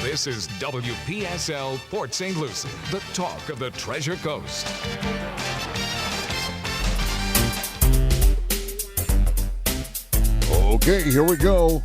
This is WPSL Port St. Lucie, the talk of the Treasure Coast. Okay, here we go.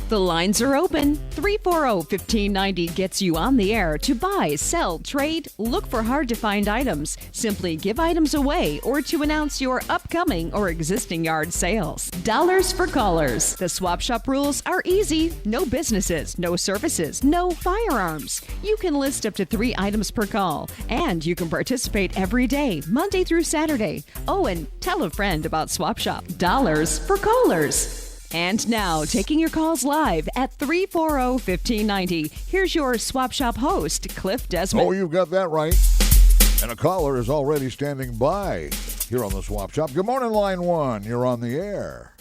The lines are open. 340-1590 gets you on the air to buy, sell, trade, look for hard-to-find items, simply give items away, or to announce your upcoming or existing yard sales. Dollars for callers. The swap shop rules are easy. No businesses, no services, no firearms. You can list up to 3 items per call, and you can participate every day, Monday through Saturday. Oh, and tell a friend about Swap Shop. Dollars for callers. And now, taking your calls live at 340-1590, here's your Swap Shop host, Clif Desmond. Oh, you've got that right. And a caller is already standing by here on the Swap Shop. Good morning, line 1. You're on the air.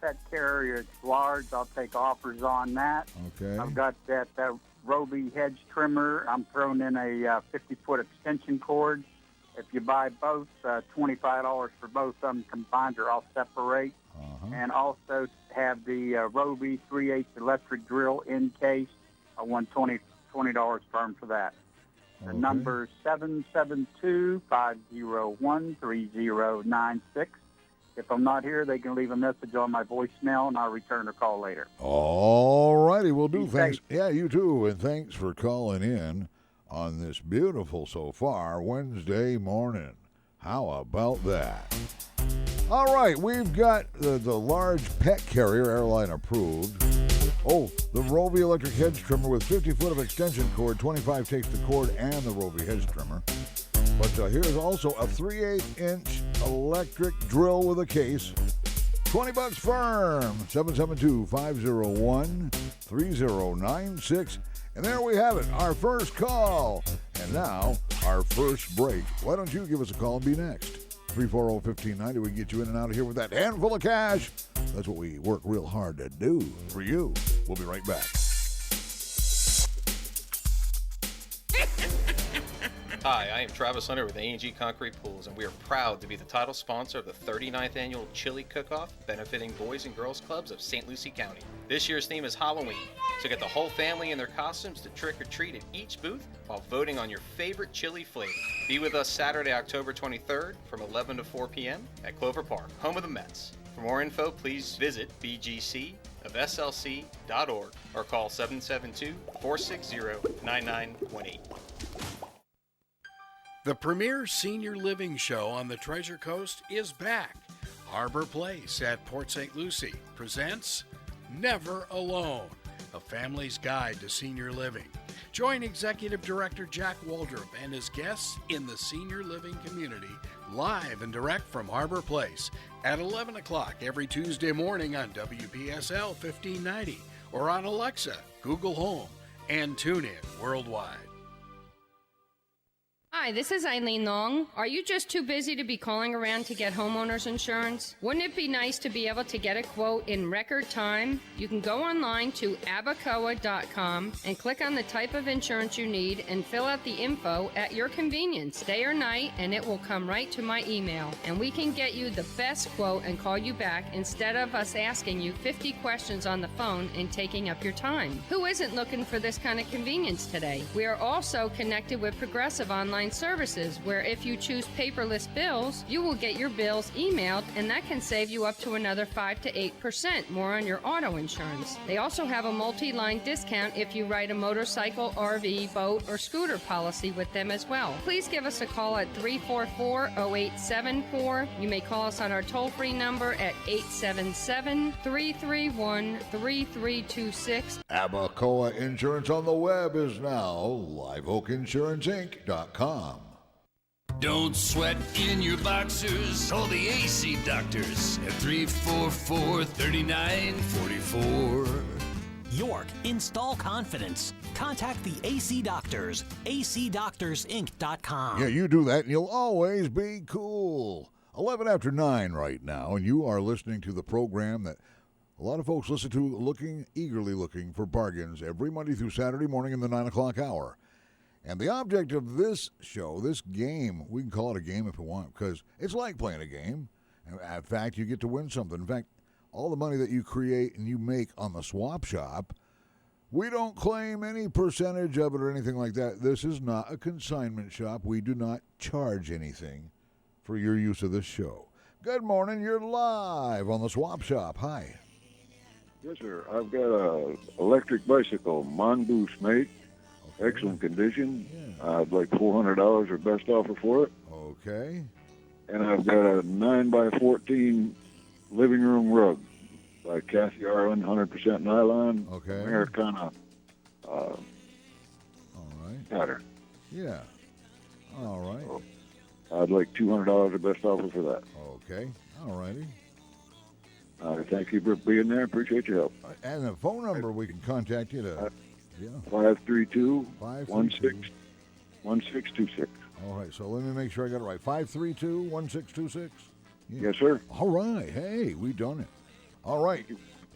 Pet carrier, it's large. I'll take offers on that. Okay. I've got that Roby hedge trimmer. I'm throwing in a 50-foot extension cord. If you buy both, $25 for both of them combined, or I'll separate. And also have the Roby 3/8 electric drill in case. I want $20 firm for that. The number is 772-501-3096. If I'm not here, they can leave a message on my voicemail, and I'll return a call later. All righty, we'll do. Thanks. Safe. Yeah, you too, and thanks for calling in on this beautiful so far Wednesday morning. How about that? All right, we've got the large pet carrier, airline approved. Oh, the Roby electric hedge trimmer with 50 foot of extension cord. 25 takes the cord and the Roby hedge trimmer. But here's also a 3/8-inch electric drill with a case. $20 firm. 772-501-3096. And there we have it, our first call. And now, our first break. Why don't you give us a call and be next? 340-1590. We can get you in and out of here with that handful of cash. That's what we work real hard to do for you. We'll be right back. Hi, I am Travis Hunter with A&G Concrete Pools, and we are proud to be the title sponsor of the 39th Annual Chili Cook-Off, benefiting Boys and Girls Clubs of St. Lucie County. This year's theme is Halloween, so get the whole family in their costumes to trick-or-treat at each booth while voting on your favorite chili flavor. Be with us Saturday, October 23rd from 11 to 4 p.m. at Clover Park, home of the Mets. For more info, please visit bgcofslc.org or call 772-460-9918. The premier senior living show on the Treasure Coast is back. Harbor Place at Port St. Lucie presents Never Alone, a family's guide to senior living. Join Executive Director Jack Waldrop and his guests in the senior living community, live and direct from Harbor Place at 11 o'clock every Tuesday morning on WPSL 1590 or on Alexa, Google Home, and TuneIn worldwide. Hi, this is Eileen Long. Are you just too busy to be calling around to get homeowners insurance? Wouldn't it be nice to be able to get a quote in record time? You can go online to abacoa.com and click on the type of insurance you need and fill out the info at your convenience, day or night, and it will come right to my email. And we can get you the best quote and call you back instead of us asking you 50 questions on the phone and taking up your time. Who isn't looking for this kind of convenience today? We are also connected with Progressive Online Services, where if you choose paperless bills, you will get your bills emailed, and that can save you up to another 5 to 8% more on your auto insurance. They also have a multi-line discount if you write a motorcycle, RV, boat, or scooter policy with them as well. Please give us a call at 344-0874. You may call us on our toll-free number at 877-331-3326. Abacoa Insurance on the web is now liveoakinsurancinc.com. Don't sweat in your boxers. Call the AC Doctors at 344-3944. York, install confidence. Contact the AC Doctors, acdoctorsinc.com. Yeah, you do that and you'll always be cool. 11 after 9 right now, and you are listening to the program that a lot of folks listen to, eagerly looking for bargains every Monday through Saturday morning in the 9 o'clock hour. And the object of this show, this game, we can call it a game if we want, because it's like playing a game. In fact, you get to win something. In fact, all the money that you create and you make on the swap shop, we don't claim any percentage of it or anything like that. This is not a consignment shop. We do not charge anything for your use of this show. Good morning. You're live on the swap shop. Hi. Yes, sir. I've got a electric bicycle, Mongoose mate, excellent condition. Yeah. I'd like $400 or best offer for it. Okay. And I've got a 9x14 living room rug by Kathy Arlen, 100% nylon, Okay. Americana All right. pattern. Yeah. All right. I'd like $200 or best offer for that. Okay. All righty. Thank you for being there. Appreciate your help. And the phone number we can contact you to. Yeah. 532-1626. All right. So let me make sure I got it right. 532-1626. Yes, sir. All right. Hey, we done it. All right.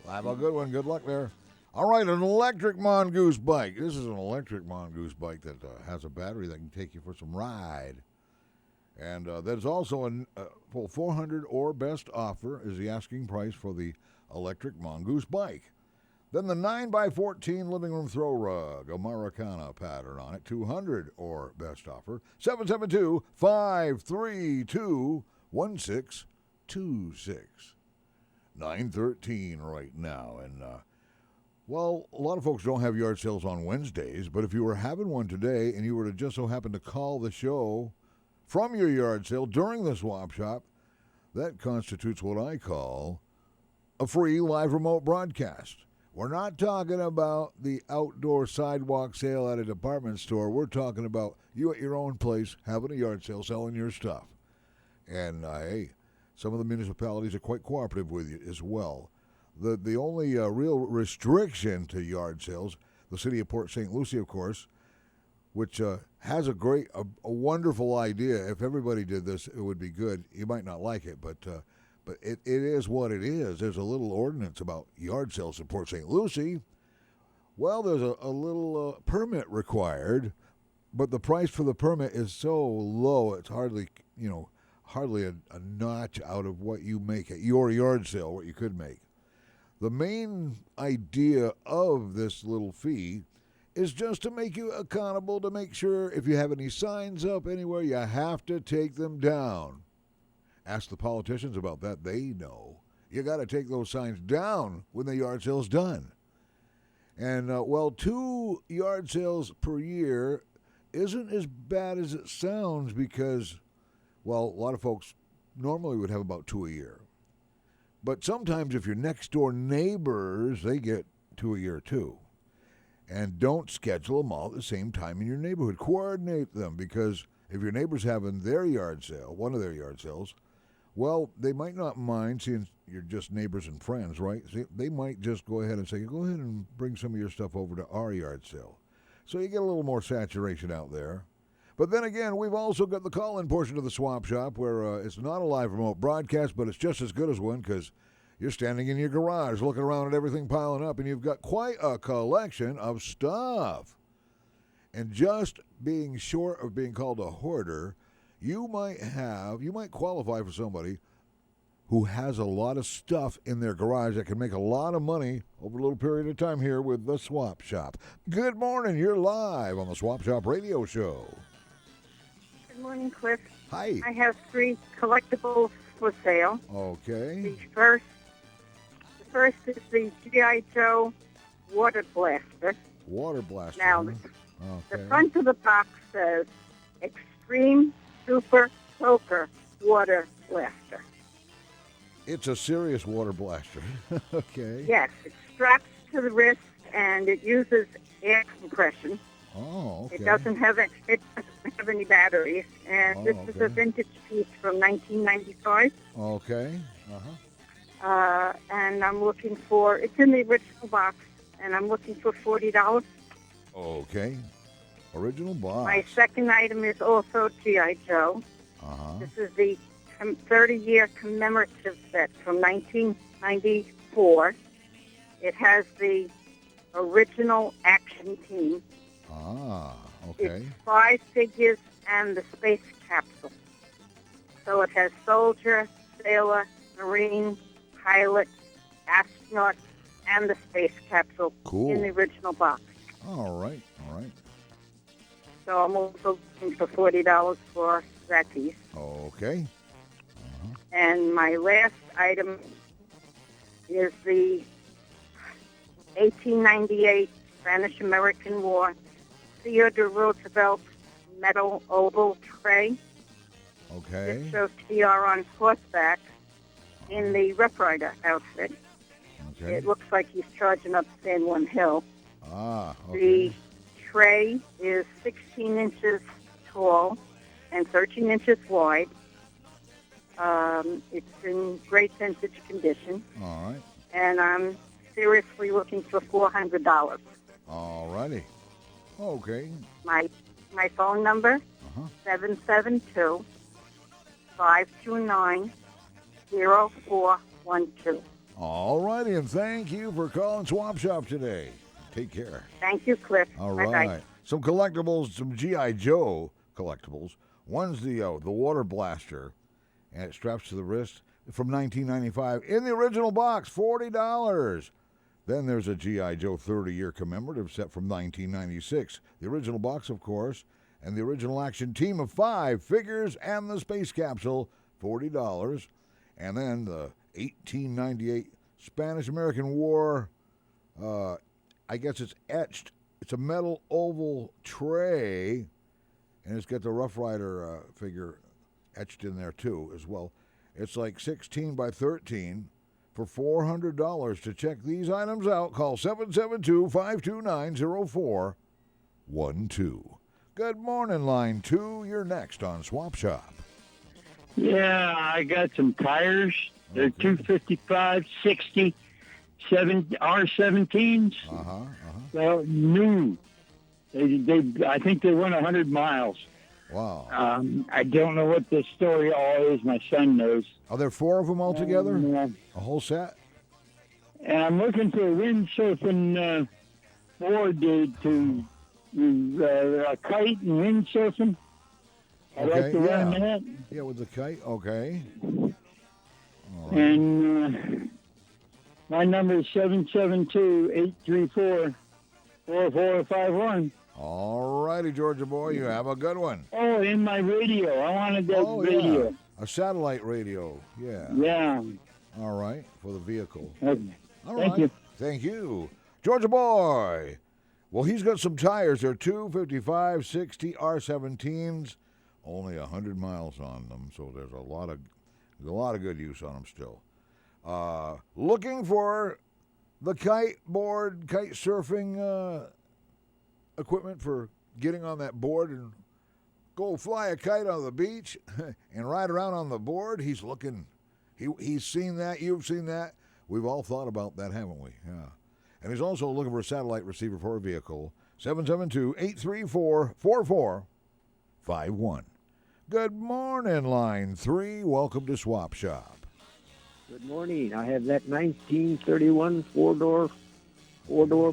Have a good one. Good luck there. All right. An electric Mongoose bike. This is an electric Mongoose bike that has a battery that can take you for some ride. And there's also a full 400 or best offer is the asking price for the electric Mongoose bike. Then the 9x14 living room throw rug, Americana pattern on it, 200 or best offer, 772-532-1626. 9:13 right now. And, well, a lot of folks don't have yard sales on Wednesdays, but if you were having one today and you were to just so happen to call the show from your yard sale during the swap shop, that constitutes what I call a free live remote broadcast. We're not talking about the outdoor sidewalk sale at a department store. We're talking about you at your own place having a yard sale, selling your stuff. And, hey, some of the municipalities are quite cooperative with you as well. The only real restriction to yard sales, the city of Port St. Lucie, of course, which has a wonderful idea. If everybody did this, it would be good. You might not like it, but it is what it is. There's a little ordinance about yard sales in Port St. Lucie. Well, there's a little permit required, but the price for the permit is so low, it's hardly a notch out of what you make at your yard sale, what you could make. The main idea of this little fee is just to make you accountable, to make sure if you have any signs up anywhere, you have to take them down. Ask the politicians about that. They know. You got to take those signs down when the yard sale's done. And, 2 yard sales per year isn't as bad as it sounds because, well, a lot of folks normally would have about 2 a year. But sometimes if your next door neighbors, they get 2 a year too. And don't schedule them all at the same time in your neighborhood. Coordinate them, because if your neighbor's having their yard sale, one of their yard sales, well, they might not mind, seeing you're just neighbors and friends, right? See, they might just go ahead and say, go ahead and bring some of your stuff over to our yard sale. So you get a little more saturation out there. But then again, we've also got the call-in portion of the swap shop where it's not a live remote broadcast, but it's just as good as one because you're standing in your garage looking around at everything piling up, and you've got quite a collection of stuff. And just being short of being called a hoarder, you might qualify for somebody who has a lot of stuff in their garage that can make a lot of money over a little period of time here with the Swap Shop. Good morning. You're live on the Swap Shop radio show. Good morning, Cliff. Hi. I have 3 collectibles for sale. Okay. The first is the G.I. Joe water blaster. Water blaster. Now, okay. The front of the box says Extreme Super Soaker Water Blaster. It's a serious water blaster. Okay. Yes, it straps to the wrist and it uses air compression. Oh, okay. It doesn't have any batteries, and this is a vintage piece from 1995. Okay. And I'm looking for, it's in the original box, and I'm looking for $40. Okay. Original box. My second item is also G.I. Joe. This is the 30-year commemorative set from 1994. It has the original action team. Okay. It's 5 figures and the space capsule. So it has Soldier, sailor, marine, pilot, astronaut, and the space capsule in the original box. All right. So I'm also looking for $40 for that piece. Okay. And my last item is the 1898 Spanish-American War Theodore Roosevelt metal oval tray. Okay. It shows TR on horseback in the Rough Rider outfit. Okay. It looks like he's charging up San Juan Hill. Okay. The tray is 16 inches tall and 13 inches wide. It's in great vintage condition. All right. And I'm seriously looking for $400. All righty. Okay. My phone number, 772-529-0412. All righty, and thank you for calling Swap Shop today. Take care. Thank you, Cliff. All Bye-bye. right. Some collectibles, some G.I. Joe collectibles. One's the water blaster, and it straps to the wrist from 1995 in the original box, $40. Then there's a G.I. Joe 30-year commemorative set from 1996. The original box, of course, and the original action team of 5 figures and the space capsule, $40. And then the 1898 Spanish-American War, I guess it's etched. It's a metal oval tray, and it's got the Rough Rider figure etched in there, too, as well. It's like 16 by 13 for $400. To check these items out, call 772-529-0412. Good morning, line 2. You're next on Swap Shop. Yeah, I got some tires. They're 255, 60, R17s. Well, new. I think they went 100 miles. Wow. I don't know what the story all is. My son knows. Are there 4 of them altogether? A whole set? And I'm looking for a windsurfing board to a kite and windsurfing. I'd like to run that. Yeah, with the kite. Okay. Right. And my number is 772-834-4451. All righty, Georgia boy. You have a good one. Oh, in my radio. I wanted that radio. Yeah. A satellite radio. Yeah. Yeah. All right, for the vehicle. Okay. All Thank you. Thank you. Georgia boy. Well, he's got some tires. They're 255, 60 R17s. Only 100 miles on them, so there's a lot of good use on them still. Looking for the kite board, kite surfing equipment for getting on that board and go fly a kite on the beach and ride around on the board. He's looking. He's seen that. You've seen that. We've all thought about that, haven't we? Yeah. And he's also looking for a satellite receiver for a vehicle. 772-834-4451. Good morning, line 3. Welcome to Swap Shop. Good morning. I have that 1931 four-door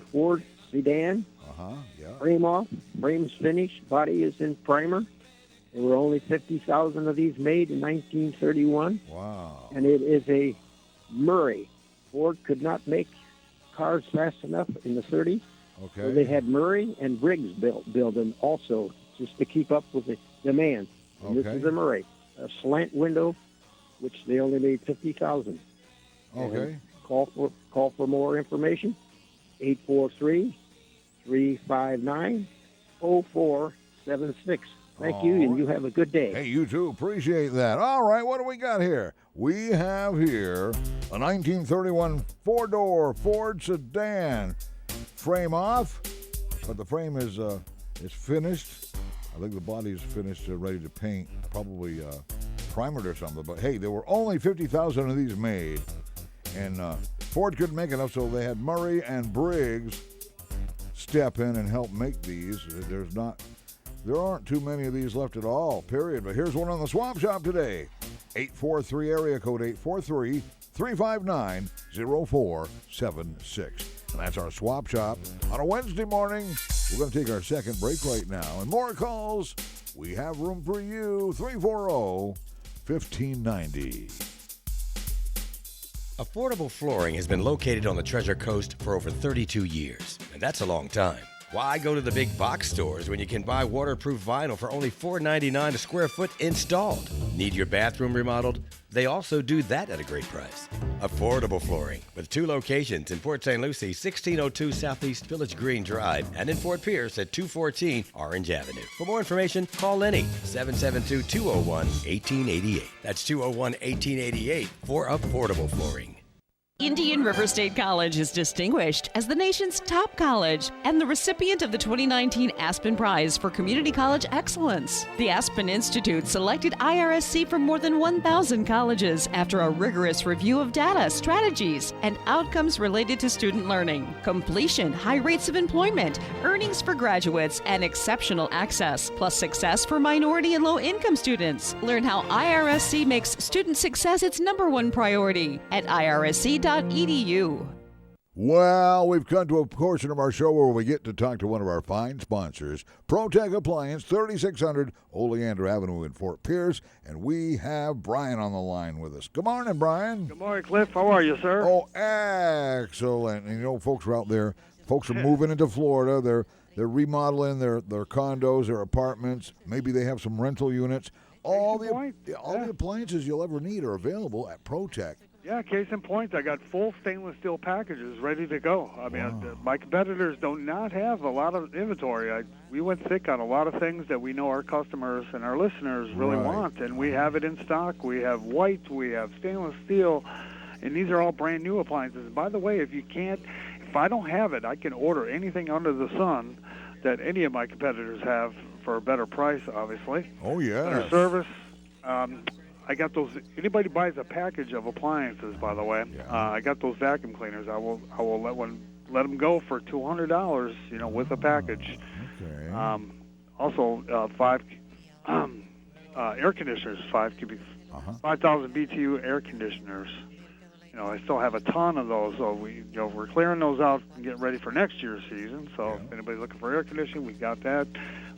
Ford sedan. Yeah. Frame off, frame's finished, body is in primer. There were only 50,000 of these made in 1931. Wow. And it is a Murray. Ford could not make cars fast enough in the 30s. Okay. So they had Murray and Briggs build them also just to keep up with the demand. And This is a Murray. A slant window, which they only made 50,000. Okay. And call for more information. 843-359-0476. Thank you, and you have a good day. Hey, you too. Appreciate that. All right, what do we got here? We have here a 1931 four-door Ford sedan. Frame off, but the frame is finished. I think the body is finished, ready to paint, probably primered or something. But hey, there were only 50,000 of these made, and Ford couldn't make enough, so they had Murray and Briggs step in and help make these. There aren't too many of these left at all, period. But here's one on the Swap Shop today. 843 area code 843-359-0476. And that's our Swap Shop on a Wednesday morning. We're going to take our second break right now. And more calls. We have room for you. 340-1590. Affordable Flooring has been located on the Treasure Coast for over 32 years, and that's a long time. Why go to the big box stores when you can buy waterproof vinyl for only $4.99 a square foot installed? Need your bathroom remodeled? They also do that at a great price. Affordable Flooring, with 2 locations in Port St. Lucie, 1602 Southeast Village Green Drive, and in Fort Pierce at 214 Orange Avenue. For more information, call Lenny, 772-201-1888. That's 201-1888 for Affordable Flooring. Indian River State College is distinguished as the nation's top college and the recipient of the 2019 Aspen Prize for Community College Excellence. The Aspen Institute selected IRSC from more than 1,000 colleges after a rigorous review of data, strategies, and outcomes related to student learning, completion, high rates of employment, earnings for graduates, and exceptional access, plus success for minority and low-income students. Learn how IRSC makes student success its #1 priority at irsc.edu. Well, we've come to a portion of our show where we get to talk to one of our fine sponsors, ProTech Appliance, 3600 Oleander Avenue in Fort Pierce, and we have Brian on the line with us. Good morning, Brian. Good morning, Cliff. How are you, sir? Oh, excellent. And you know, folks are out there. Folks are moving into Florida. They're remodeling their condos, their apartments. Maybe they have some rental units. All the appliances you'll ever need are available at ProTech. Yeah, case in point, I got full stainless steel packages ready to go. I mean, my competitors do not have a lot of inventory. We went thick on a lot of things that we know our customers and our listeners really want, and we have it in stock. We have white, we have stainless steel, and these are all brand new appliances. And by the way, if I don't have it, I can order anything under the sun that any of my competitors have for a better price, obviously. Oh, yeah. Better service. I got those. Anybody buys a package of appliances, by the way, I got those vacuum cleaners. I will let them go for $200, with a package. Okay. Also, 5 air conditioners, 5,000 BTU air conditioners. I still have a ton of those, so we're clearing those out and getting ready for next year's season. So if anybody's looking for air conditioning, we got that.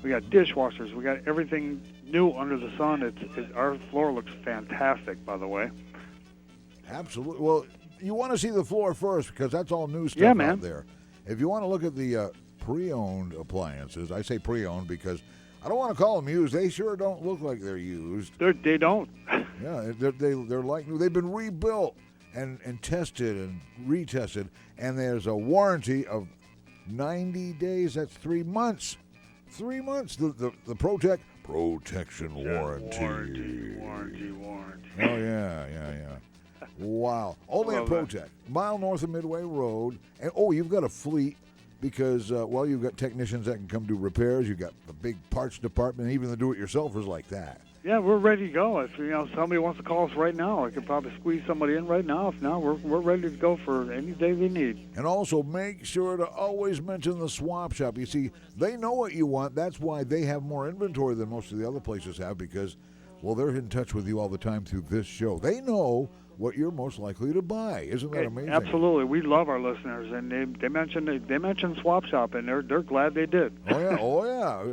We got dishwashers. We got everything new under the sun. Our floor looks fantastic, by the way. Absolutely. Well, you want to see the floor first because that's all new stuff out there. If you want to look at the pre-owned appliances, I say pre-owned because I don't want to call them used. They sure don't look like they're used. They don't. Yeah, they're like new. They've been rebuilt and tested and retested, and there's a warranty of 90 days. That's 3 months. 3 months. The ProTech Protection Warranty. Warranty. Oh, yeah. Wow. Only at ProTech. Mile north of Midway Road. And, you've got a fleet because, you've got technicians that can come do repairs. You've got the big parts department, even the do-it-yourselfers like that. Yeah, we're ready to go. If somebody wants to call us right now, I could probably squeeze somebody in right now. If not, we're ready to go for any day they need. And also make sure to always mention the swap shop. You see, they know what you want. That's why they have more inventory than most of the other places have because, they're in touch with you all the time through this show. They know what you're most likely to buy. Isn't that amazing? Absolutely. We love our listeners, and they mentioned Swap Shop, and they're glad they did. Oh yeah.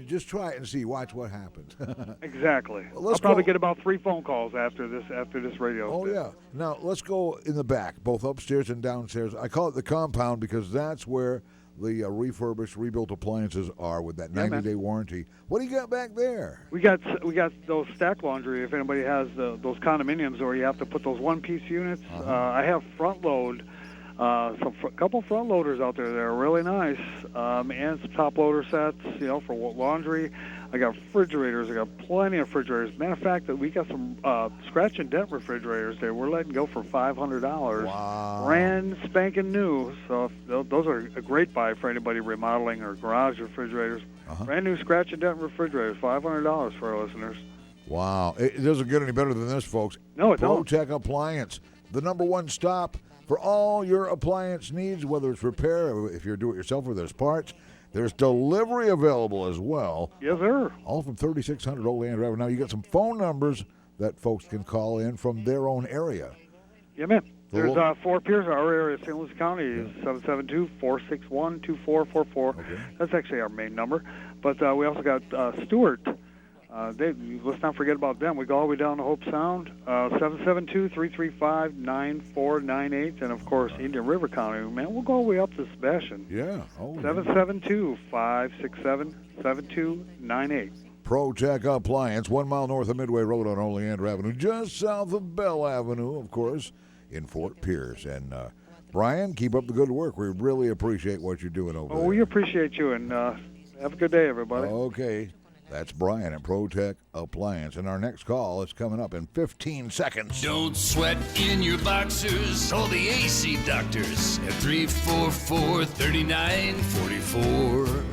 Just try it and see. Watch what happens. Exactly. I'll probably get about 3 phone calls after this radio. Oh yeah. Now let's go in the back, both upstairs and downstairs. I call it the compound because that's where the refurbished, rebuilt appliances are with that 90-day warranty. What do you got back there? We got those stack laundry. If anybody has those condominiums where you have to put those one-piece units, I have front load. A couple front loaders out there that are really nice, and some top loader sets, for laundry. I got refrigerators. I got plenty of refrigerators. Matter of fact, we got some scratch and dent refrigerators there. We're letting go for $500. Wow. Brand spanking new. So those are a great buy for anybody remodeling or garage refrigerators. Brand new scratch and dent refrigerators, $500 for our listeners. Wow. It doesn't get any better than this, folks. No, it don't. ProTech Appliance, the #1 stop for all your appliance needs, whether it's repair, or if you're do-it-yourself or there's parts. There's delivery available as well. Yes, sir. All from 3600 Oleander Avenue. Now, you got some phone numbers that folks can call in from their own area. Yeah, man. There's Fort Pierce, our area, St. Louis County, is 772-461-2444. Okay. That's actually our main number. But we also got Stewart, Let's not forget about them. We go all the way down to Hope Sound, 772-335-9498, and of course Indian River County. Man, we'll go all the way up to Sebastian. Yeah. 772-567-7298. ProTech Appliance, 1 mile north of Midway Road on Oleander Avenue, just south of Bell Avenue, of course, in Fort Pierce. And Brian, keep up the good work. We really appreciate what you're doing over there. We appreciate you, and have a good day, everybody. Okay. That's Brian at ProTech Appliance. And our next call is coming up in 15 seconds. Don't sweat in your boxers. Call the AC doctors at 344-3944.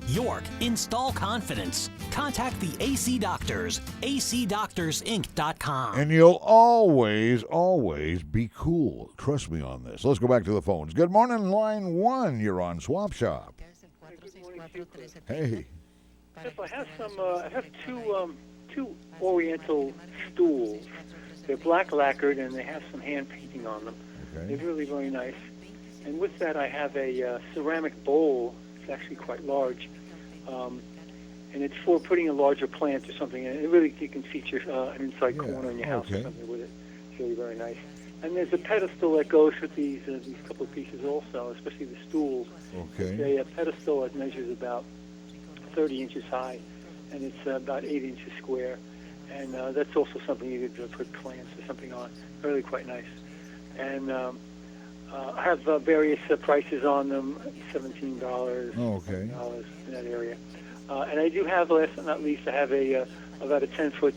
York, install confidence. Contact the AC Doctors, acdoctorsinc.com. And you'll always, always be cool. Trust me on this. Let's go back to the phones. Good morning, line 1. You're on Swap Shop. Hey. I have two Oriental stools. They're black lacquered and they have some hand painting on them. Okay. They're really very nice. And with that, I have a ceramic bowl. It's actually quite large, and it's for putting a larger plant or something. And it really you can feature an inside corner in your house or something with it. It's really very nice. And there's a pedestal that goes with these couple of pieces also, especially the stools. Okay. It's a pedestal that measures about 30 inches high, and it's about 8 inches square. And that's also something you could put plants or something on. Really quite nice. And I have various prices on them, $17, okay, $20 in that area. And I do have, last but not least, I have about a 10-foot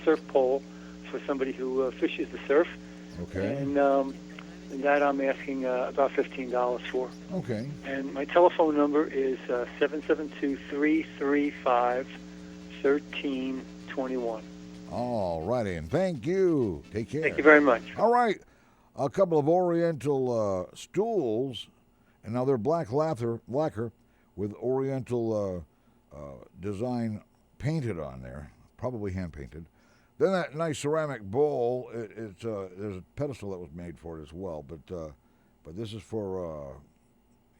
surf pole for somebody who fishes the surf. Okay. And that I'm asking about $15 for. Okay. And my telephone number is 772-335-1321. All righty, and thank you. Take care. Thank you very much. All right. A couple of Oriental stools, and now they're black lacquer with Oriental design painted on there, probably hand-painted. Then that nice ceramic bowl, there's a pedestal that was made for it as well, but this is for,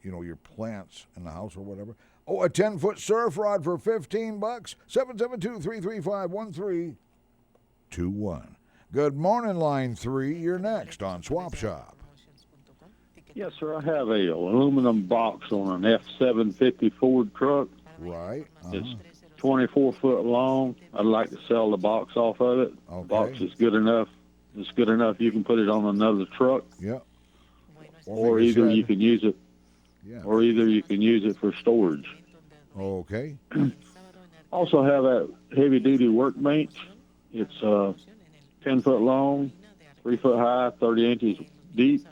your plants in the house or whatever. Oh, a 10-foot surf rod for $15, 772-335-1321. Good morning, line 3. You're next on Swap Shop. Yes, sir. I have a aluminum box on an F-750 Ford truck. Right. It's 24 foot long. I'd like to sell the box off of it. Okay. The box is good enough. It's good enough you can put it on another truck. Yep. Or either you can use it. Yeah. Or either you can use it for storage. Okay. Also have a heavy duty workbench. It's 10 foot long, 3 foot high, 30 inches deep.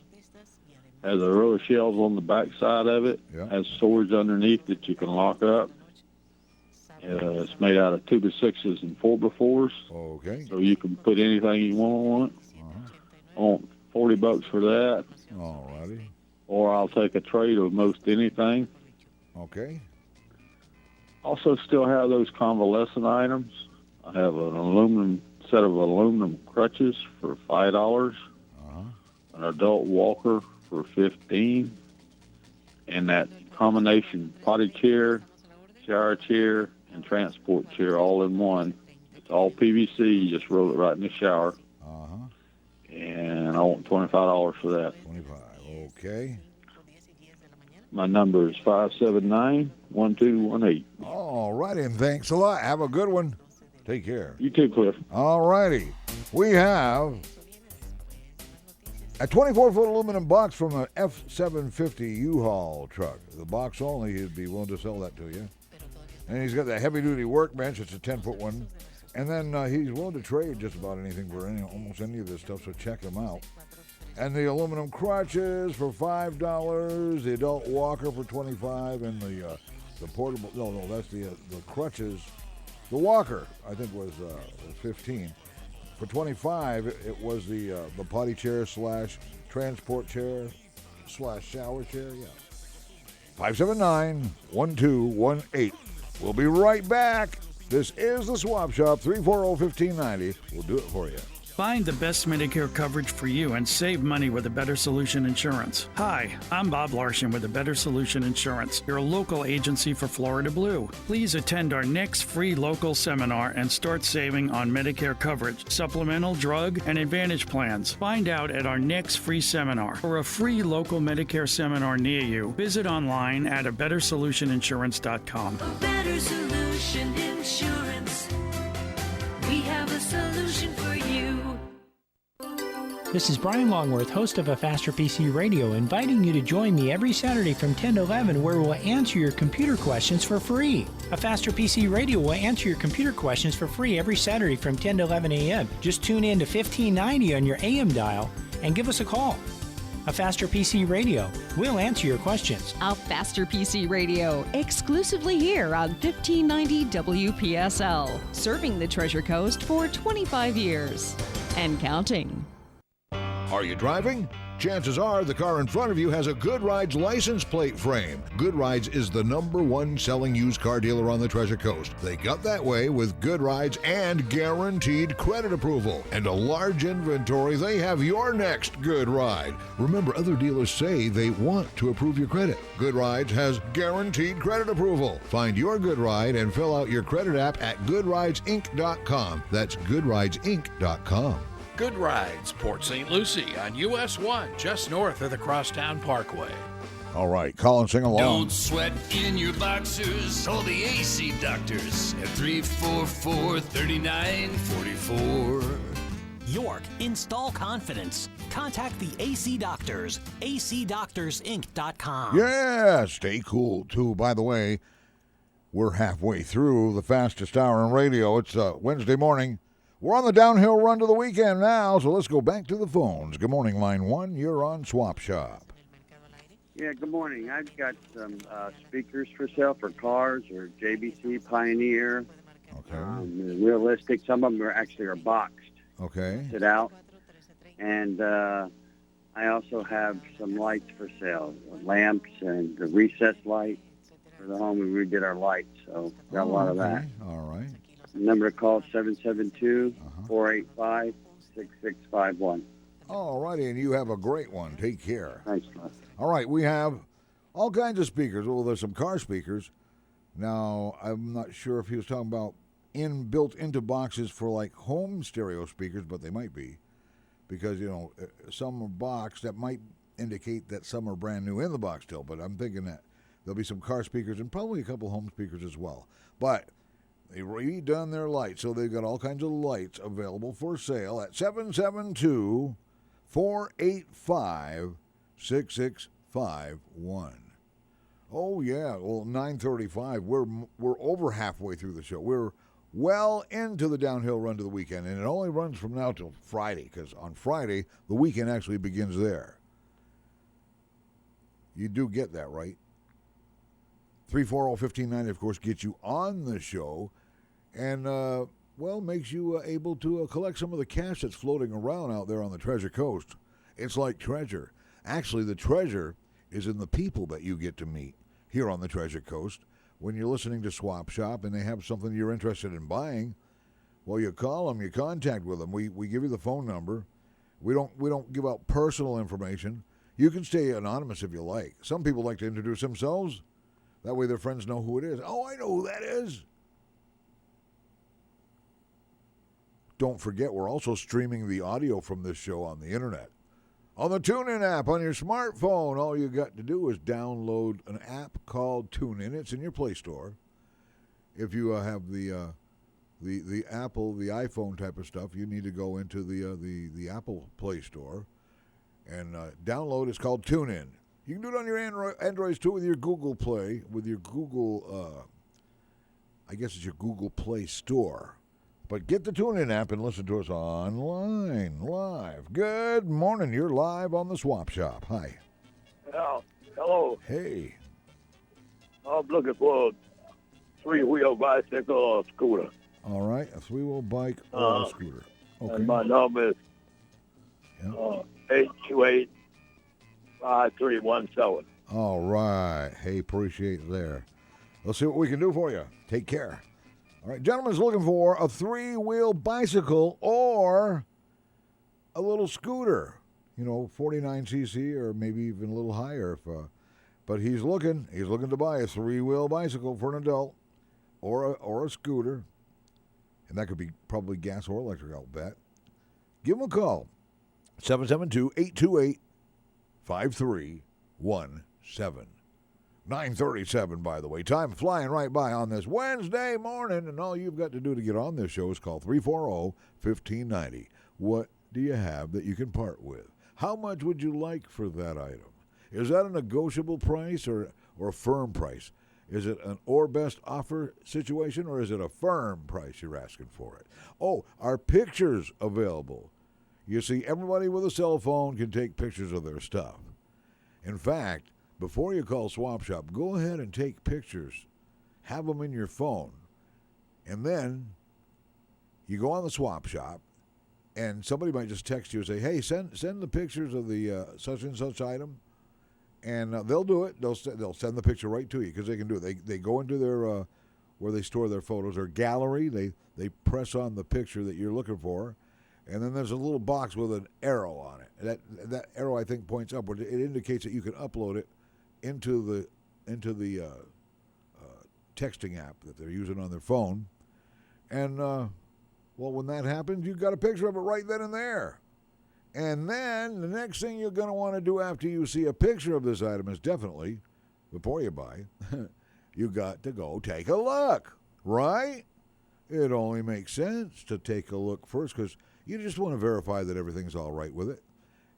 Has a row of shelves on the back side of it. Yeah. Has storage underneath that you can lock up. It's made out of 2x6s and 4x4s. Okay. So you can put anything you want on it. I want $40 for that. All righty. Or I'll take a trade of most anything. Okay. Also still have those convalescent items. I have an set of aluminum crutches for $5. An adult walker for $15. And that combination potty chair, shower chair, and transport chair all in one. It's all PVC. You just roll it right in the shower. And I want $25 for that. 25. Okay. My number is 579-1218. All righty, and thanks a lot. Have a good one. Take care. You too, Cliff. All righty. We have a 24-foot aluminum box from an F-750 U-Haul truck. The box only, he'd be willing to sell that to you. And he's got the heavy-duty workbench. It's a 10-foot one. And then he's willing to trade just about anything for almost any of this stuff, so check him out. And the aluminum crutches for $5, the adult walker for $25, and the portable, that's the crutches. The walker, I think, was $15. For $25, it was the potty chair / transport chair / shower chair, yeah. 579-1218. We'll be right back. This is the Swap Shop, 340-1590. We'll do it for you. Find the best Medicare coverage for you and save money with a Better Solution Insurance. Hi, I'm Bob Larson with a Better Solution Insurance, your local agency for Florida Blue. Please attend our next free local seminar and start saving on Medicare coverage, supplemental, drug, and advantage plans. Find out at our next free seminar. For a free local Medicare seminar near you, visit online at abettersolutioninsurance.com. A Better Solution Insurance. We have a solution for you. This is Brian Longworth, host of A Faster PC Radio, inviting you to join me every Saturday from 10 to 11, where we'll answer your computer questions for free. A Faster PC Radio will answer your computer questions for free every Saturday from 10 to 11 a.m. Just tune in to 1590 on your AM dial and give us a call. A Faster PC Radio. We'll answer your questions. A Faster PC Radio, exclusively here on 1590 WPSL, serving the Treasure Coast for 25 years and counting. Are you driving? Chances are the car in front of you has a Good Rides license plate frame. Good Rides is the #1 selling used car dealer on the Treasure Coast. They got that way with Good Rides and guaranteed credit approval. And a large inventory, they have your next Good Ride. Remember, other dealers say they want to approve your credit. Good Rides has guaranteed credit approval. Find your Good Ride and fill out your credit app at goodridesinc.com. That's goodridesinc.com. Good Rides, Port St. Lucie on US 1, just north of the Crosstown Parkway. All right, Colin, sing along. Don't sweat in your boxers. Call the AC doctors at 344-3944. York, install confidence. Contact the AC Doctors, acdoctorsinc.com. Yeah, stay cool, too. By the way, we're halfway through the fastest hour in radio. It's Wednesday morning. We're on the downhill run to the weekend now, so let's go back to the phones. Good morning, line 1. You're on Swap Shop. Yeah, good morning. I've got some speakers for sale for cars or JBC Pioneer. Okay. Realistic. Some of them are boxed. Okay. Sit out. And I also have some lights for sale, lamps and the recessed light for the home. We redid our lights, so got a lot of that. All right. The number to call is 772-485-6651. All righty, and you have a great one. Take care. Thanks, Cliff. All right, we have all kinds of speakers. Well, there's some car speakers. Now, I'm not sure if he was talking about built into boxes for like home stereo speakers, but they might be. Because, some are boxed. That might indicate that some are brand new in the box still. But I'm thinking that there'll be some car speakers and probably a couple home speakers as well. But they redone their lights, so they've got all kinds of lights available for sale at 772-485-6651. Oh, yeah. Well, 9:35. We're over halfway through the show. We're well into the downhill run to the weekend, and it only runs from now till Friday, because on Friday, the weekend actually begins there. You do get that, right? 340-1590, of course, gets you on the show and, makes you able to collect some of the cash that's floating around out there on the Treasure Coast. It's like treasure. Actually, the treasure is in the people that you get to meet here on the Treasure Coast. When you're listening to Swap Shop and they have something you're interested in buying, well, you call them, you contact with them. We give you the phone number. We don't give out personal information. You can stay anonymous if you like. Some people like to introduce themselves. That way their friends know who it is. Oh, I know who that is. Don't forget, we're also streaming the audio from this show on the internet. On the TuneIn app on your smartphone, all you got to do is download an app called TuneIn. It's in your Play Store. If you have the Apple, the iPhone type of stuff, you need to go into the Apple Play Store and download. It's called TuneIn. You can do it on your Androids too with your Google Play, with your Google, I guess it's your Google Play Store. But get the TuneIn app and listen to us online, live. Good morning. You're live on the Swap Shop. Hi. Hello. Hey. I'm looking for a three-wheel bicycle or scooter. All right, a three-wheel bike or a scooter. Okay. And my number is 828-5317. All right. Hey, appreciate it there. Let's see what we can do for you. Take care. All right, gentlemen's looking for a three-wheel bicycle or a little scooter, 49cc or maybe even a little higher. But he's looking to buy a 3-wheel bicycle for an adult or a scooter. And that could be probably gas or electric, I'll bet. Give him a call. 772-828-5317. 9:37, by the way. Time flying right by on this Wednesday morning, and all you've got to do to get on this show is call 340-1590. What do you have that you can part with? How much would you like for that item? Is that a negotiable price or a firm price? Is it an or best offer situation, or is it a firm price you're asking for it? Oh, are pictures available? You see, everybody with a cell phone can take pictures of their stuff. In fact, before you call Swap Shop, go ahead and take pictures. Have them in your phone. And then you go on the Swap Shop, and somebody might just text you and say, hey, send the pictures of the such and such item. And they'll do it. They'll send the picture right to you because they can do it. They go into their where they store their photos, their gallery. They press on the picture that you're looking for, and then there's a little box with an arrow on it. That arrow, I think, points upward. It indicates that you can upload it into the texting app that they're using on their phone. And when that happens, you've got a picture of it right then and there. And then the next thing you're going to want to do after you see a picture of this item is definitely, before you buy, you got to go take a look, right? It only makes sense to take a look first because you just want to verify that everything's all right with it.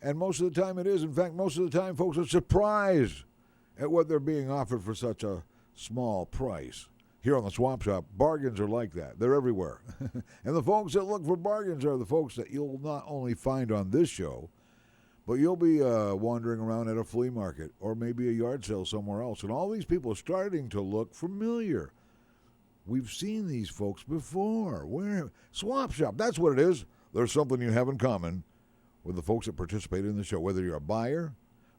And most of the time it is. In fact, most of the time folks are surprised at what they're being offered for such a small price. Here on the Swap Shop, bargains are like that. They're everywhere. And the folks that look for bargains are the folks that you'll not only find on this show, but you'll be wandering around at a flea market or maybe a yard sale somewhere else. And all these people are starting to look familiar. We've seen these folks before. Where? Swap Shop, that's what it is. There's something you have in common with the folks that participate in the show, whether you're a buyer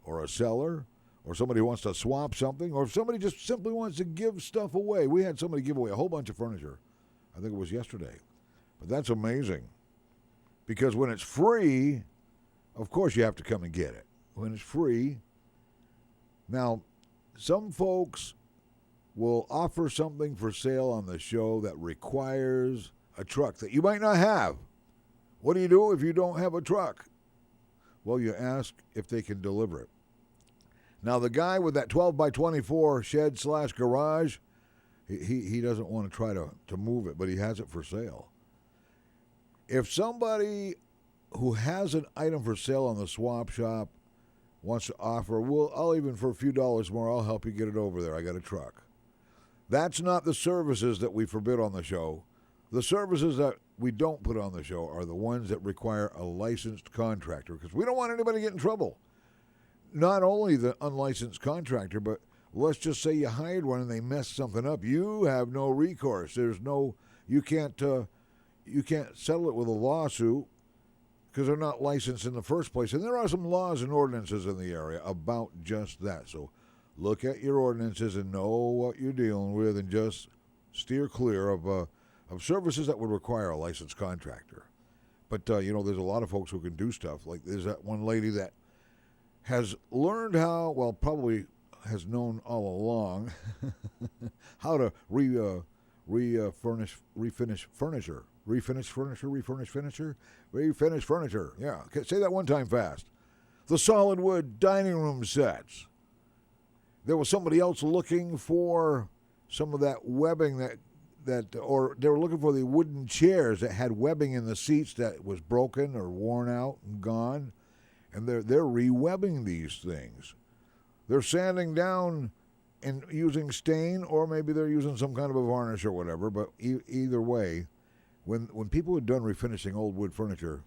or a seller or somebody who wants to swap something, or if somebody just simply wants to give stuff away. We had somebody give away a whole bunch of furniture. I think it was yesterday. But that's amazing. Because when it's free, of course you have to come and get it. When it's free. Now, some folks will offer something for sale on the show that requires a truck that you might not have. What do you do if you don't have a truck? Well, you ask if they can deliver it. Now, the guy with that 12-by-24 shed/garage, he doesn't want to try to move it, but he has it for sale. If somebody who has an item for sale on the Swap Shop wants to offer, I'll even for a few dollars more, I'll help you get it over there. I got a truck. That's not the services that we forbid on the show. The services that we don't put on the show are the ones that require a licensed contractor, because we don't want anybody to get in trouble. Not only the unlicensed contractor, but let's just say you hired one and they messed something up. You have no recourse. You can't settle it with a lawsuit because they're not licensed in the first place. And there are some laws and ordinances in the area about just that. So look at your ordinances and know what you're dealing with, and just steer clear of services that would require a licensed contractor. But there's a lot of folks who can do stuff. Like there's that one lady that has learned probably has known all along how to refinish furniture. Yeah, okay, say that one time fast. The solid wood dining room sets. There was somebody else looking for some of that webbing or they were looking for the wooden chairs that had webbing in the seats that was broken or worn out and gone. And they're re-webbing these things. They're sanding down and using stain, or maybe they're using some kind of a varnish or whatever. But either way, when people are done refinishing old wood furniture,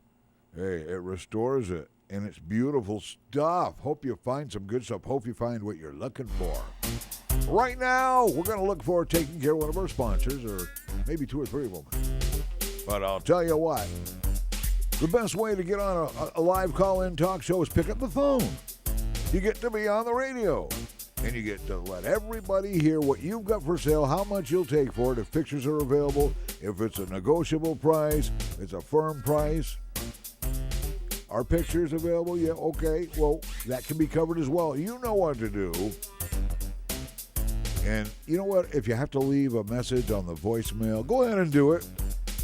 hey, it restores it, and it's beautiful stuff. Hope you find some good stuff. Hope you find what you're looking for. Right now, we're going to look for taking care of one of our sponsors, or maybe two or three of them. But I'll tell you what. The best way to get on a live call-in talk show is pick up the phone. You get to be on the radio, and you get to let everybody hear what you've got for sale, how much you'll take for it, if pictures are available, if it's a negotiable price, it's a firm price. Are pictures available? Yeah, okay. Well, that can be covered as well. You know what to do. And you know what? If you have to leave a message on the voicemail, go ahead and do it.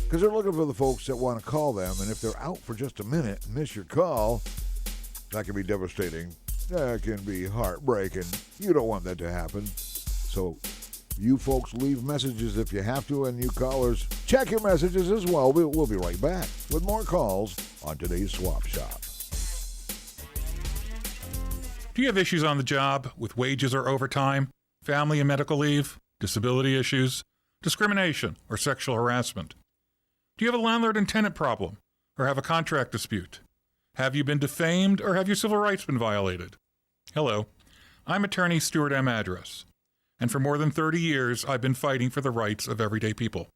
Because they're looking for the folks that want to call them. And if they're out for just a minute and miss your call, that can be devastating. That can be heartbreaking. You don't want that to happen. So you folks leave messages if you have to, and you callers, check your messages as well. We'll be right back with more calls on today's Swap Shop. Do you have issues on the job with wages or overtime, family and medical leave, disability issues, discrimination, or sexual harassment? Do you have a landlord and tenant problem, or have a contract dispute? Have you been defamed, or have your civil rights been violated? Hello, I'm attorney Stuart M. Address, and for more than 30 years, I've been fighting for the rights of everyday people.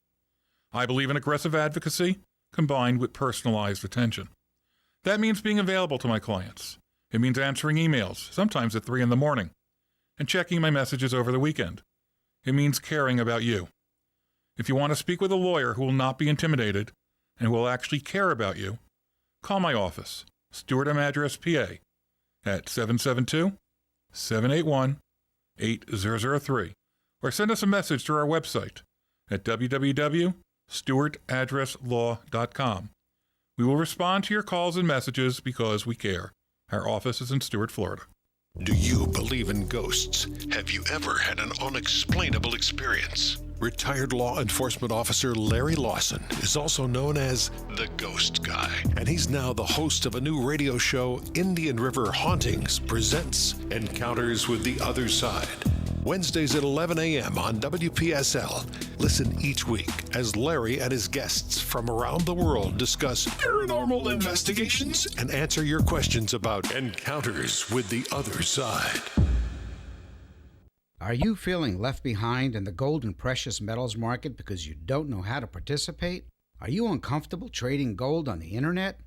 I believe in aggressive advocacy combined with personalized attention. That means being available to my clients. It means answering emails, sometimes at 3 in the morning, and checking my messages over the weekend. It means caring about you. If you want to speak with a lawyer who will not be intimidated and who will actually care about you, call my office, Stuart M. Address, PA, at 772-781-8003, or send us a message through our website at www.stuartaddresslaw.com. We will respond to your calls and messages because we care. Our office is in Stuart, Florida. Do you believe in ghosts? Have you ever had an unexplainable experience? Retired law enforcement officer Larry Lawson is also known as the Ghost Guy, and he's now the host of a new radio show, Indian River Hauntings presents Encounters with the Other Side. Wednesdays at 11 a.m. on WPSL. Listen each week as Larry and his guests from around the world discuss paranormal investigations and answer your questions about encounters with the other side. Are you feeling left behind in the gold and precious metals market because you don't know how to participate? Are you uncomfortable trading gold on the internet?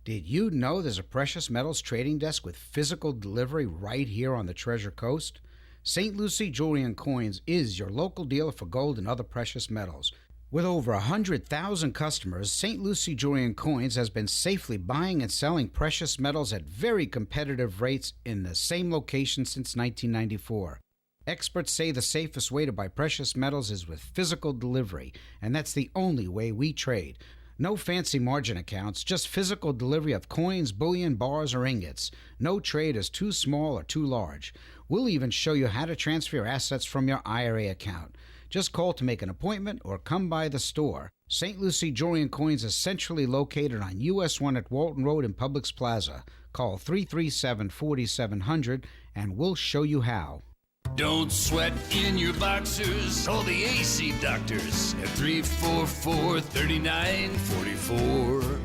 Did you know there's a precious metals trading desk with physical delivery right here on the Treasure Coast? St. Lucie Jewelry and Coins is your local dealer for gold and other precious metals. With over 100,000 customers, St. Lucie Jewelry and Coins has been safely buying and selling precious metals at very competitive rates in the same location since 1994. Experts say the safest way to buy precious metals is with physical delivery, and that's the only way we trade. No fancy margin accounts, just physical delivery of coins, bullion, bars, or ingots. No trade is too small or too large. We'll even show you how to transfer your assets from your IRA account. Just call to make an appointment or come by the store. St. Lucie Jewelry and Coins is centrally located on US 1 at Walton Road in Publix Plaza. Call 337-4700 and we'll show you how. Don't sweat in your boxers. Call the AC doctors at 344-3944.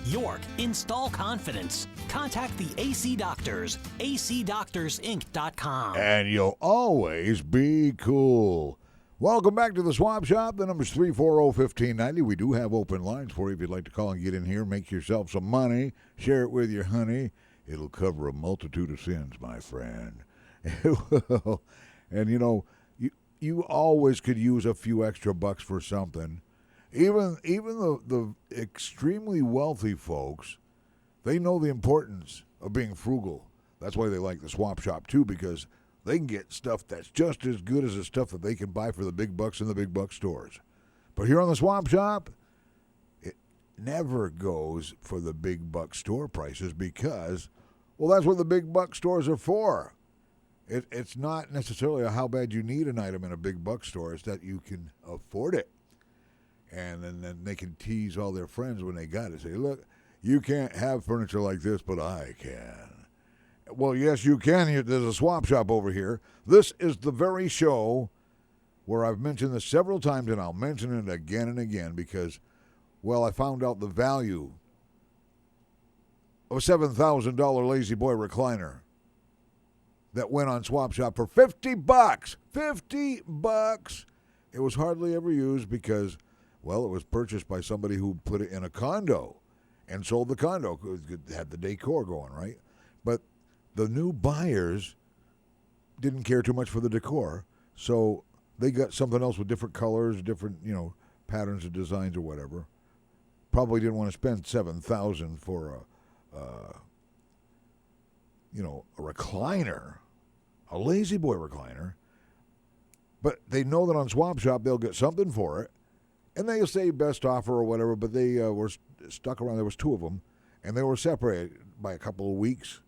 York, install confidence. Contact the AC Doctors, acdoctorsinc.com. And you'll always be cool. Welcome back to the Swap Shop. The number's 340-1590. We do have open lines for you if you'd like to call and get in here, make yourself some money, share it with your honey. It'll cover a multitude of sins, my friend. It will. And, you know, you always could use a few extra bucks for something. Even the extremely wealthy folks, they know the importance of being frugal. That's why they like the Swap Shop, too, because they can get stuff that's just as good as the stuff that they can buy for the big bucks in the big buck stores. But here on the Swap Shop, it never goes for the big buck store prices because, well, that's what the big buck stores are for. It's not necessarily how bad you need an item in a big buck store. It's that you can afford it. And then they can tease all their friends when they got it. Say, look, you can't have furniture like this, but I can. Well, yes, you can. There's a Swap Shop over here. This is the very show where I've mentioned this several times, and I'll mention it again and again because, well, I found out the value of a $7,000 Lazy Boy recliner that went on Swap Shop for $50. $50. It was hardly ever used because, well, it was purchased by somebody who put it in a condo and sold the condo. It had the decor going, right? But the new buyers didn't care too much for the decor, so they got something else with different colors, different, patterns and designs or whatever. Probably didn't want to spend $7,000 for a recliner, a Lazy Boy recliner, but they know that on Swap Shop they'll get something for it, and they'll say best offer or whatever, but they were stuck around. There was two of them, and they were separated by a couple of weeks,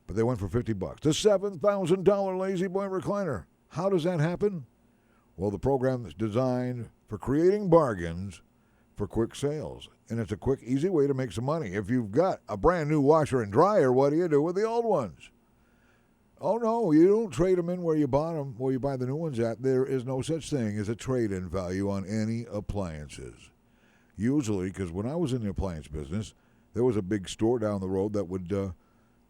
but they went for $50. The $7,000 Lazy Boy recliner. How does that happen? Well, the program is designed for creating bargains for quick sales, and it's a quick, easy way to make some money. If you've got a brand new washer and dryer, what do you do with the old ones? Oh, no, you don't trade them in where you bought them, where you buy the new ones at. There is no such thing as a trade-in value on any appliances. Usually, because when I was in the appliance business, there was a big store down the road that would,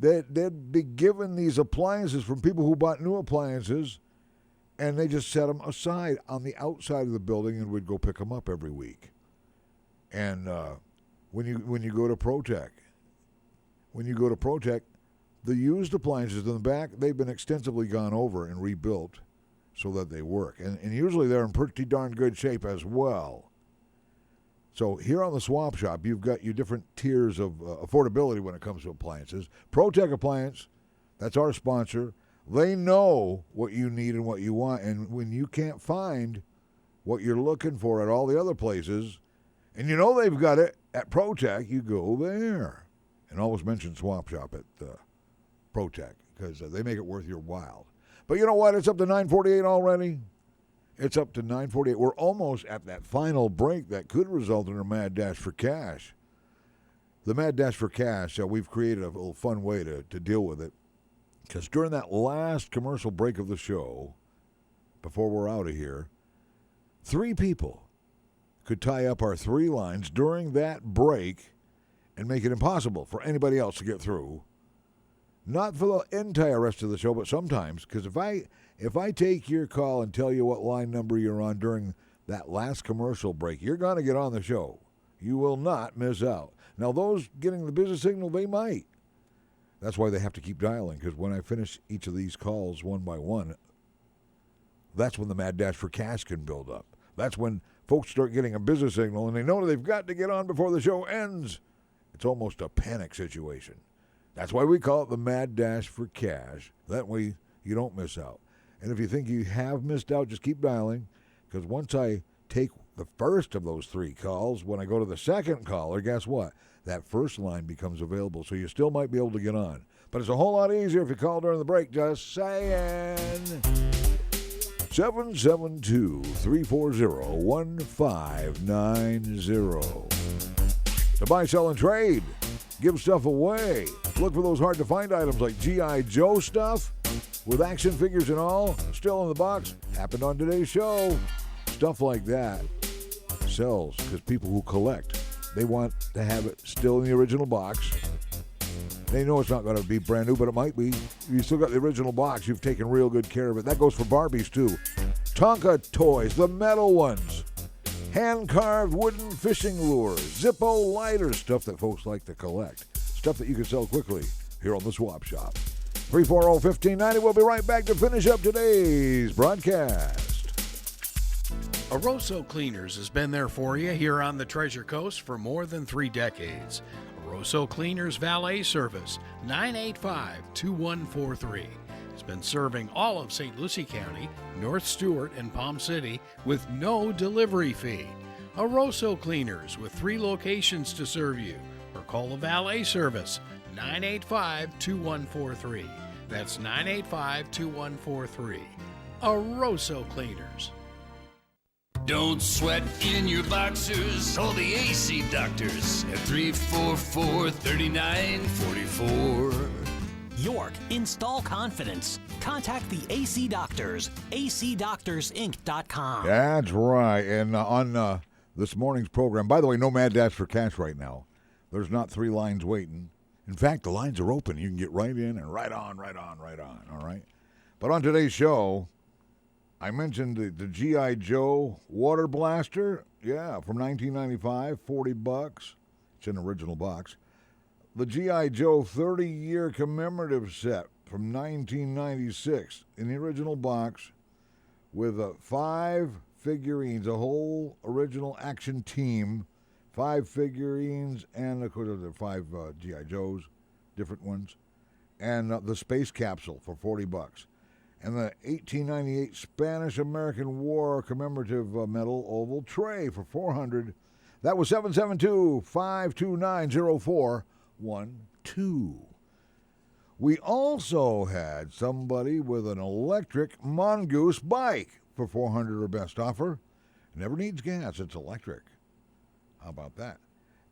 they'd be giving these appliances from people who bought new appliances, and they just set them aside on the outside of the building and would go pick them up every week. And when you go to ProTech, the used appliances in the back, they've been extensively gone over and rebuilt so that they work. And usually they're in pretty darn good shape as well. So here on the Swap Shop, you've got your different tiers of affordability when it comes to appliances. ProTech Appliance, that's our sponsor. They know what you need and what you want. And when you can't find what you're looking for at all the other places, and you know they've got it at ProTech, you go there. And always mention Swap Shop at ProTech, because they make it worth your while. But you know what? It's up to 9:48 already. It's up to 9:48. We're almost at that final break that could result in a Mad Dash for Cash. The Mad Dash for Cash, we've created a little fun way to deal with it. Because during that last commercial break of the show, before we're out of here, 3 people could tie up our 3 lines during that break and make it impossible for anybody else to get through. Not for the entire rest of the show, but sometimes. Because if I take your call and tell you what line number you're on during that last commercial break, you're going to get on the show. You will not miss out. Now, those getting the business signal, they might. That's why they have to keep dialing, because when I finish each of these calls one by one, that's when the Mad Dash for Cash can build up. That's when folks start getting a business signal, and they know they've got to get on before the show ends. It's almost a panic situation. That's why we call it the Mad Dash for Cash. That way you don't miss out. And if you think you have missed out, just keep dialing, because once I take the first of those 3 calls, when I go to the second caller, guess what? That first line becomes available, so you still might be able to get on. But it's a whole lot easier if you call during the break. Just saying. 772-340-1590. To buy, sell, and trade. Give stuff away. Look for those hard-to-find items like G.I. Joe stuff with action figures and all. Still in the box. Happened on today's show. Stuff like that sells because people who collect, they want to have it still in the original box. They know it's not going to be brand new, but it might be. You still got the original box. You've taken real good care of it. That goes for Barbies, too. Tonka toys, the metal ones. Hand-carved wooden fishing lures. Zippo lighters, stuff that folks like to collect. Stuff that you can sell quickly here on the Swap Shop. 340-1590. We'll be right back to finish up today's broadcast. Aroso Cleaners has been there for you here on the Treasure Coast for more than 3 decades. Aroso Cleaners Valet Service, 985-2143. Has been serving all of St. Lucie County, North Stewart, and Palm City with no delivery fee. Aroso Cleaners with 3 locations to serve you, or call the valet service, 985-2143. That's 985-2143. Aroso Cleaners. Don't sweat in your boxers. Call the AC doctors at 344-3944. York, install confidence. Contact the AC Doctors, acdoctorsinc.com. That's right. And on this morning's program, by the way, no Mad Dash for Cash right now. There's not 3 lines waiting. In fact, the lines are open. You can get right in and right on, all right? But on today's show, I mentioned the G.I. Joe water blaster. Yeah, from 1995, $40. It's an original box. The G.I. Joe 30-year commemorative set from 1996 in the original box with 5 figurines, a whole original action team, 5 figurines, and of course there are 5 G.I. Joes. different ones. And the space capsule for $40. And the 1898 Spanish-American War commemorative medal oval tray for $400. That was 772-529-0412. We also had somebody with an electric Mongoose bike for $400 or best offer. Never needs gas, it's electric. How about that?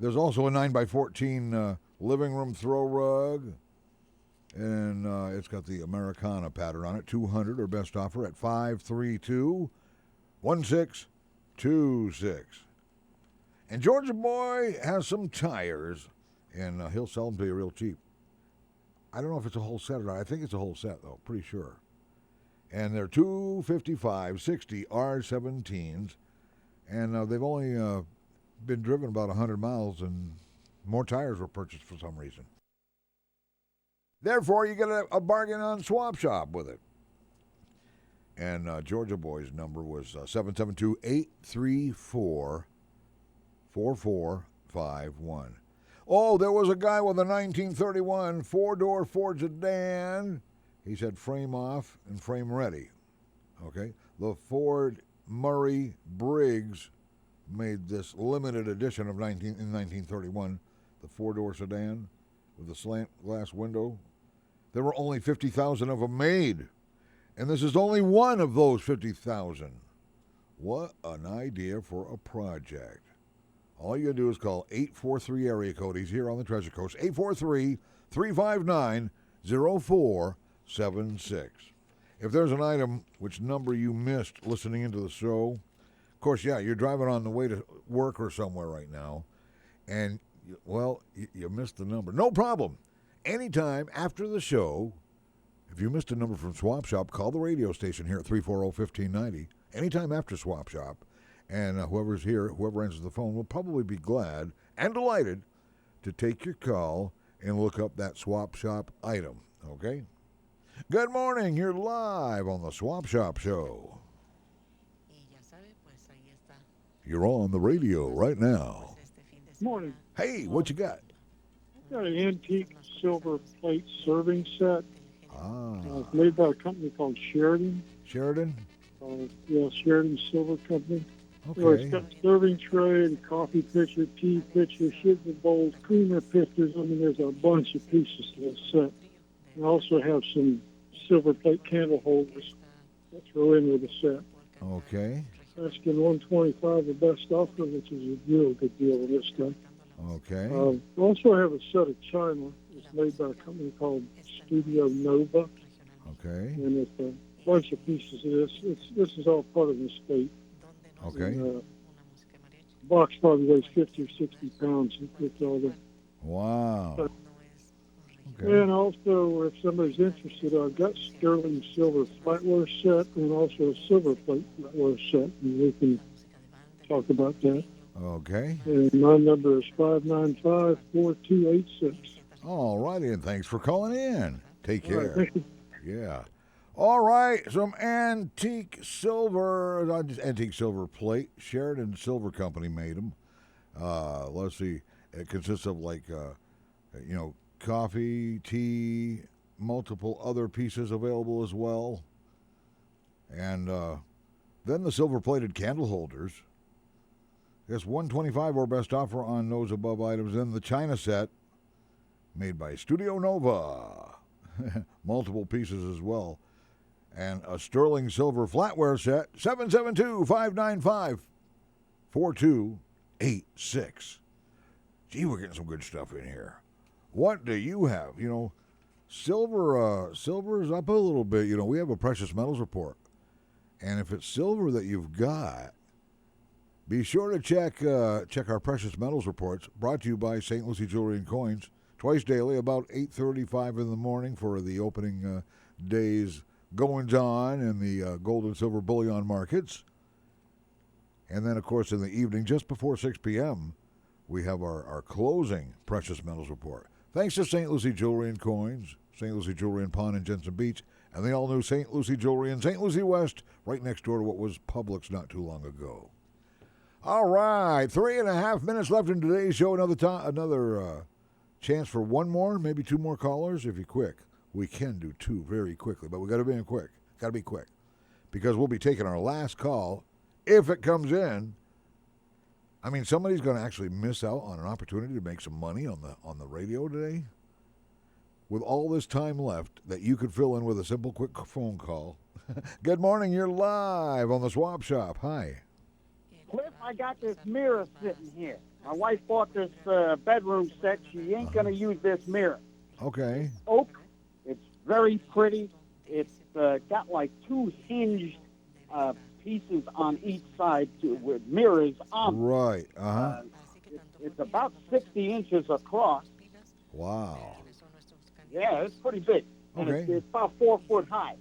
There's also a 9x14 living room throw rug. And it's got the Americana pattern on it, $200 or best offer at 532-1626. And Georgia Boy has some tires, and he'll sell them to you real cheap. I don't know if it's a whole set or not. I think it's a whole set, though, pretty sure. And they're 255/60 R17s, and they've only been driven about 100 miles, and more tires were purchased for some reason. Therefore, you get a bargain on Swap Shop with it. And Georgia Boy's number was 772-834-4451. Oh, there was a guy with a 1931 four-door Ford sedan. He said frame off and frame ready. Okay? The Ford Murray Briggs made this limited edition in 1931, the four-door sedan with the slant glass window. There were only 50,000 of them made, and this is only one of those 50,000. What an idea for a project. All you do is call 843 area code. He's here on the Treasure Coast, 843-359-0476. If there's an item which number you missed listening into the show, of course, yeah, you're driving on the way to work or somewhere right now, and, well, you missed the number. No problem. Anytime after the show, if you missed a number from Swap Shop, call the radio station here at 340-1590. Anytime after Swap Shop, and whoever's here, whoever answers the phone, will probably be glad and delighted to take your call and look up that Swap Shop item, okay? Good morning. You're live on the Swap Shop Show. You're on the radio right now. Morning. Hey, what you got? I've got an antique silver plate serving set. It's made by a company called Sheridan. Sheridan? Yeah, Sheridan Silver Company. Okay. So it's got serving tray and coffee pitcher, tea pitcher, sugar bowls, creamer pitchers. I mean, there's a bunch of pieces to this set. I also have some silver plate candle holders that throw in with the set. Okay. Asking $125 the best offer, which is a real good deal on this stuff. Okay. I also have a set of china. It's made by a company called Studio Nova. Okay. And it's a bunch of pieces of this. This is all part of the estate. Okay. And, box probably weighs 50 or 60 pounds. It's all the. Wow. Okay. And also, if somebody's interested, I've got sterling silver flatware set and also a silver plate flatware set, and we can talk about that. Okay. And my number is 595-4286. All righty, and thanks for calling in. Take care. All right, yeah. All right, some antique silver plate. Sheridan Silver Company made them. Let's see. It consists of coffee, tea, multiple other pieces available as well. And then the silver-plated candle holders. Yes, $125 or best offer on those above items. Then the china set made by Studio Nova. Multiple pieces as well. And a sterling silver flatware set, 772-595-4286. Gee, we're getting some good stuff in here. What do you have? Silver's up a little bit. We have a precious metals report. And if it's silver that you've got, be sure to check our precious metals reports, brought to you by St. Lucie Jewelry and Coins, twice daily, about 8:35 in the morning for the opening day's goings-on in the gold and silver bullion markets. And then, of course, in the evening, just before 6 p.m., we have our closing precious metals report. Thanks to St. Lucie Jewelry and Coins, St. Lucie Jewelry and Pawn in Jensen Beach, and the all-new St. Lucie Jewelry in St. Lucie West, right next door to what was Publix not too long ago. All right, 3.5 minutes left in today's show. Another Chance for one more, maybe two more callers if you're quick. We can do two very quickly, but we got to be quick. Got to be quick. Because we'll be taking our last call if it comes in. I mean, somebody's going to actually miss out on an opportunity to make some money on the radio today. With all this time left that you could fill in with a simple, quick phone call. Good morning, you're live on the Swap Shop. Hi. Cliff, I got this mirror sitting here. My wife bought this bedroom set. She ain't going to use this mirror. Okay. Oak. It's very pretty. It's got like two hinged pieces on each side with mirrors on them. Right. It's about 60 inches across. Wow. Yeah, it's pretty big. And Okay. it's about 4 foot high.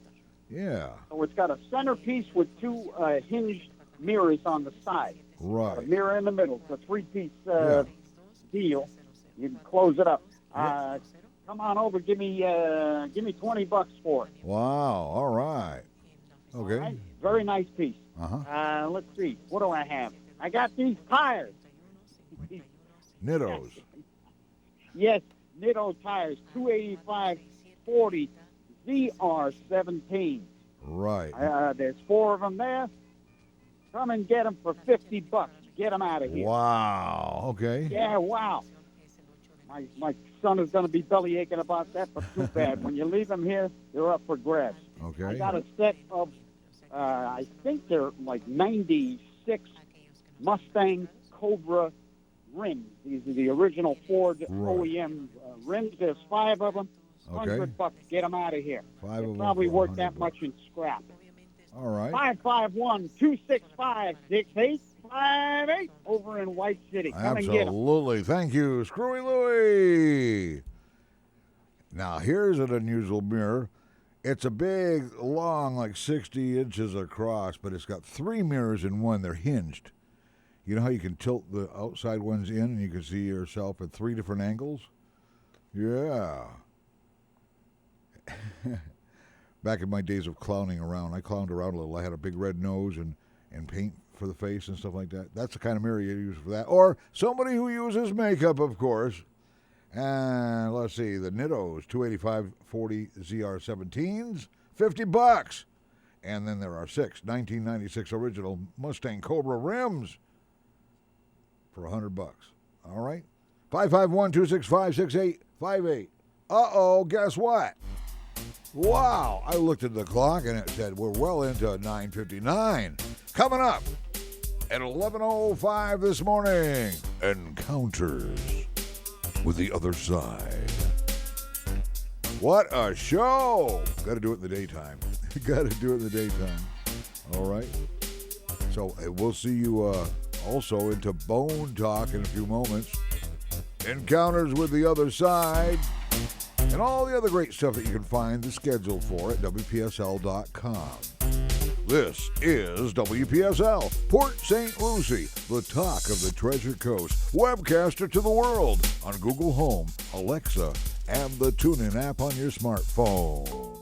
Yeah. So it's got a centerpiece with two hinged mirrors on the side. Right. A mirror in the middle. It's a three-piece deal. You can close it up. Come on over. Give me $20 for it. Wow. All right. Okay. All right? Very nice piece. Let's see. What do I have? I got these tires. Nittos. Yes, Nitto tires. 285/40 ZR17. Right. There's 4 of them there. Come and get them for $50. Get them out of here. Wow. Okay. Yeah, wow. My son is going to be belly aching about that, but too bad. When you leave them here, they're up for grabs. Okay. I got a set of, I think they're like 96 Mustang Cobra rims. These are the original Ford OEM rims. There's 5 of them. Okay. $100. Get them out of here. 5 of They're them probably for worth $100. that much in scrap. All right. 551-265-6858 over in White City. Come and get them. Absolutely. Thank you, Screwy Louie. Now, here's an unusual mirror. It's a big, long, like 60 inches across, but it's got 3 mirrors in one. They're hinged. You know how you can tilt the outside ones in and you can see yourself at 3 different angles? Yeah. Back in my days of clowning around, I clowned around a little. I had a big red nose and paint for the face and stuff like that. That's the kind of mirror you use for that. Or somebody who uses makeup, of course. And let's see, the Nittos 285/40 ZR17s, $50. And then there are 6 1996 original Mustang Cobra rims for $100. All right? 551-265-6858. Uh-oh, guess what? Wow, I looked at the clock and it said we're well into 9:59. Coming up at 11:05 this morning, Encounters with the Other Side. What a show! Got to do it in the daytime. Got to do it in the daytime. All right. So we'll see you also into Bone Talk in a few moments. Encounters with the Other Side. And all the other great stuff that you can find the schedule for at WPSL.com. This is WPSL, Port St. Lucie, the talk of the Treasure Coast, webcaster to the world on Google Home, Alexa, and the TuneIn app on your smartphone.